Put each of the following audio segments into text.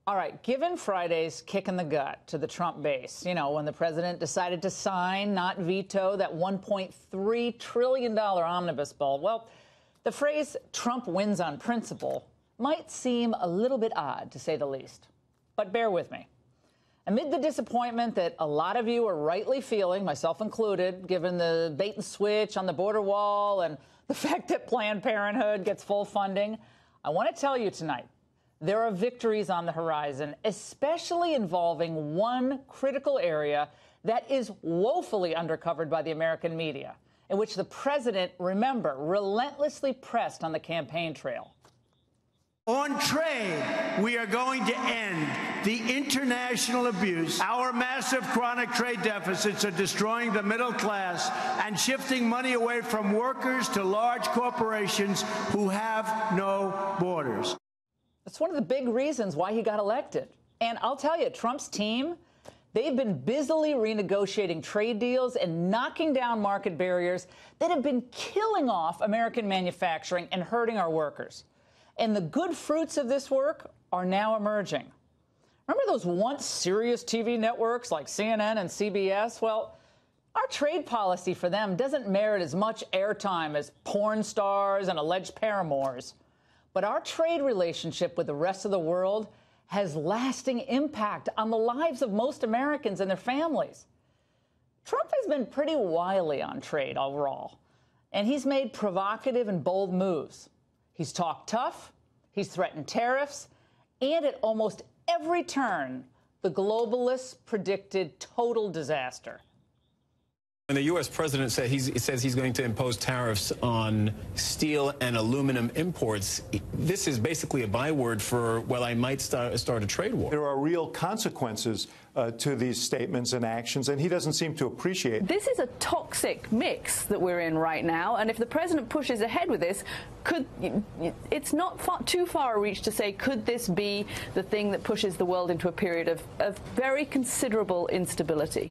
All right, given Friday's kick in the gut to the Trump base, when the president decided to sign, not veto, that $1.3 trillion omnibus bill, well, the phrase Trump wins on principle might seem a little bit odd, to say the least. But bear with me. Amid the disappointment that a lot of you are rightly feeling, myself included, given the bait and switch on the border wall and the fact that Planned Parenthood gets full funding, I want to tell you tonight, there are victories on the horizon, especially involving one critical area that is woefully undercovered by the American media, in which the president, remember, relentlessly pressed on the campaign trail. On trade, we are going to end the international abuse. Our massive chronic trade deficits are destroying the middle class and shifting money away from workers to large corporations who have no borders. That's one of the big reasons why he got elected. And I'll tell you, Trump's team, they've been busily renegotiating trade deals and knocking down market barriers that have been killing off American manufacturing and hurting our workers. And the good fruits of this work are now emerging. Remember those once serious TV networks like CNN and CBS? Well, our trade policy for them doesn't merit as much airtime as porn stars and alleged paramours. But our trade relationship with the rest of the world has lasting impact on the lives of most Americans and their families. Trump has been pretty wily on trade overall, and he's made provocative and bold moves. He's talked tough, he's threatened tariffs, and at almost every turn, the globalists predicted total disaster. And the U.S. president says he's going to impose tariffs on steel and aluminum imports. This is basically a byword for, well, I might start a trade war. There are real consequences to these statements and actions, and he doesn't seem to appreciate it. This is a toxic mix that we're in right now, and if the president pushes ahead with this, it's not too far a reach to say, could this be the thing that pushes the world into a period of very considerable instability?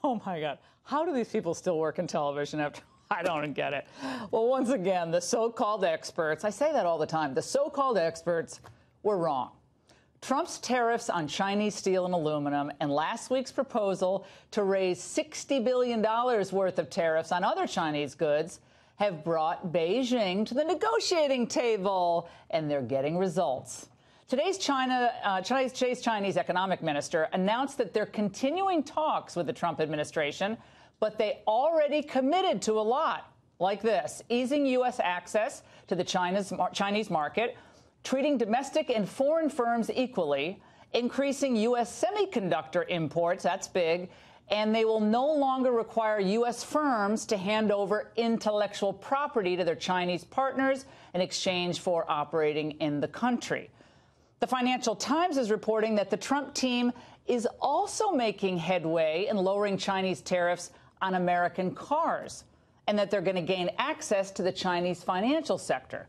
Oh, my God. How do these people still work in television after? I don't get it. Well, once again, the so-called experts, I say that all the time, the so-called experts were wrong. Trump's tariffs on Chinese steel and aluminum and last week's proposal to raise $60 billion worth of tariffs on other Chinese goods have brought Beijing to the negotiating table, and they're getting results. Today's Chinese economic minister announced that they're continuing talks with the Trump administration, but they already committed to a lot, like this: easing U.S. access to the Chinese market, treating domestic and foreign firms equally, increasing U.S. semiconductor imports, that's big, and they will no longer require U.S. firms to hand over intellectual property to their Chinese partners in exchange for operating in the country. The Financial Times is reporting that the Trump team is also making headway in lowering Chinese tariffs on American cars, and that they're going to gain access to the Chinese financial sector.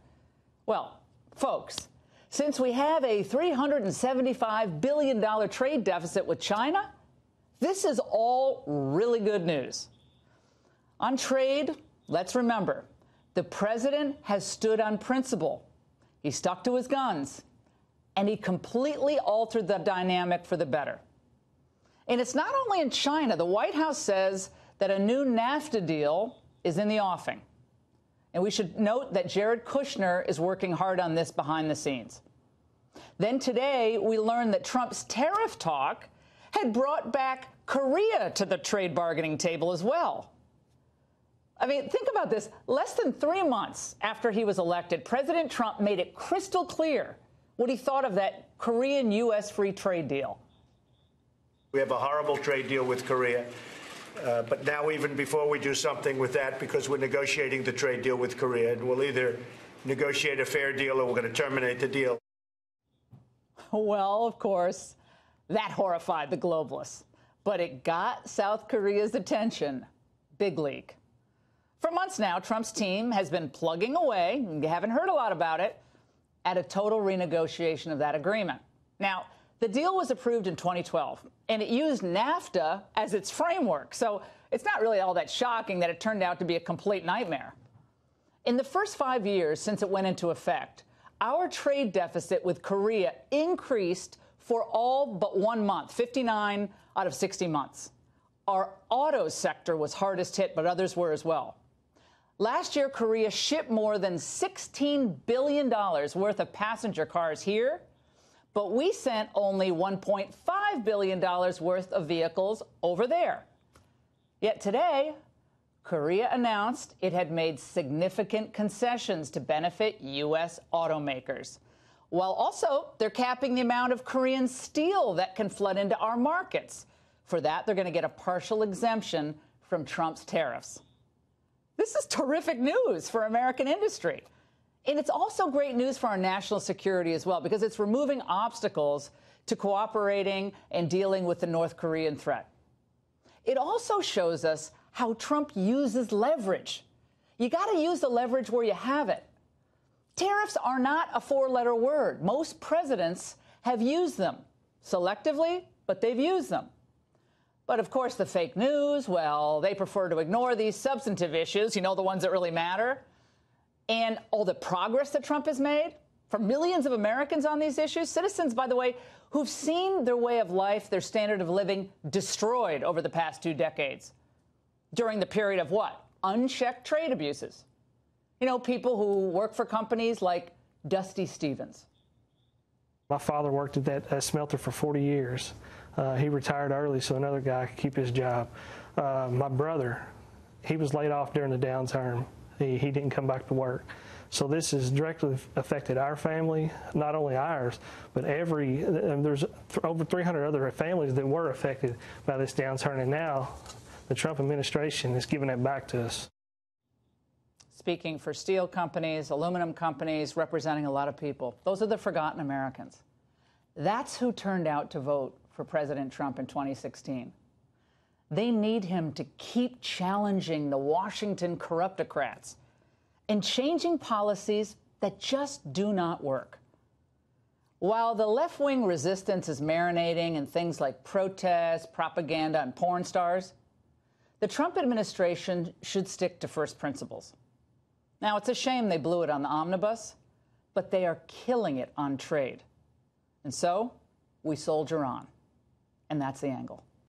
Well, folks, since we have a $375 billion trade deficit with China, this is all really good news. On trade, let's remember, the president has stood on principle. He stuck to his guns, and he completely altered the dynamic for the better. And it's not only in China. The White House says that a new NAFTA deal is in the offing. And we should note that Jared Kushner is working hard on this behind the scenes. Then today, we learned that Trump's tariff talk had brought back Korea to the trade bargaining table as well. I mean, think about this. Less than 3 months after he was elected, President Trump made it crystal clear what he thought of that Korean-U.S. free trade deal. We have a horrible trade deal with Korea. But now, even before we do something with that, because we're negotiating the trade deal with Korea, and we'll either negotiate a fair deal or we're going to terminate the deal. Well, of course, that horrified the globalists. But it got South Korea's attention. Big league. For months now, Trump's team has been plugging away, and you haven't heard a lot about it, at a total renegotiation of that agreement. Now, the deal was approved in 2012, and it used NAFTA as its framework. So it's not really all that shocking that it turned out to be a complete nightmare. In the first 5 years since it went into effect, our trade deficit with Korea increased for all but 1 month, 59 out of 60 months. Our auto sector was hardest hit, but others were as well. Last year, Korea shipped more than $16 billion worth of passenger cars here, but we sent only $1.5 billion worth of vehicles over there. Yet today, Korea announced it had made significant concessions to benefit U.S. automakers, while also they're capping the amount of Korean steel that can flood into our markets. For that, they're going to get a partial exemption from Trump's tariffs. This is terrific news for American industry. And it's also great news for our national security as well, because it's removing obstacles to cooperating and dealing with the North Korean threat. It also shows us how Trump uses leverage. You got to use the leverage where you have it. Tariffs are not a four-letter word. Most presidents have used them selectively, but they've used them. But, of course, the fake news, well, they prefer to ignore these substantive issues, the ones that really matter. And all the progress that Trump has made for millions of Americans on these issues, citizens, by the way, who've seen their way of life, their standard of living destroyed over the past 2 decades during the period of what? Unchecked trade abuses. People who work for companies like Dusty Stevens. My father worked at that smelter for 40 years. He retired early so another guy could keep his job. My brother, he was laid off during the downturn. He didn't come back to work. So this has directly affected our family, not only ours, but there's over 300 other families that were affected by this downturn, and now the Trump administration is giving it back to us. Speaking for steel companies, aluminum companies, representing a lot of people. Those are the forgotten Americans. That's who turned out to vote for President Trump in 2016. They need him to keep challenging the Washington corruptocrats and changing policies that just do not work. While the left-wing resistance is marinating in things like protests, propaganda, and porn stars, the Trump administration should stick to first principles. Now, it's a shame they blew it on the omnibus, but they are killing it on trade. And so we soldier on. And that's the angle.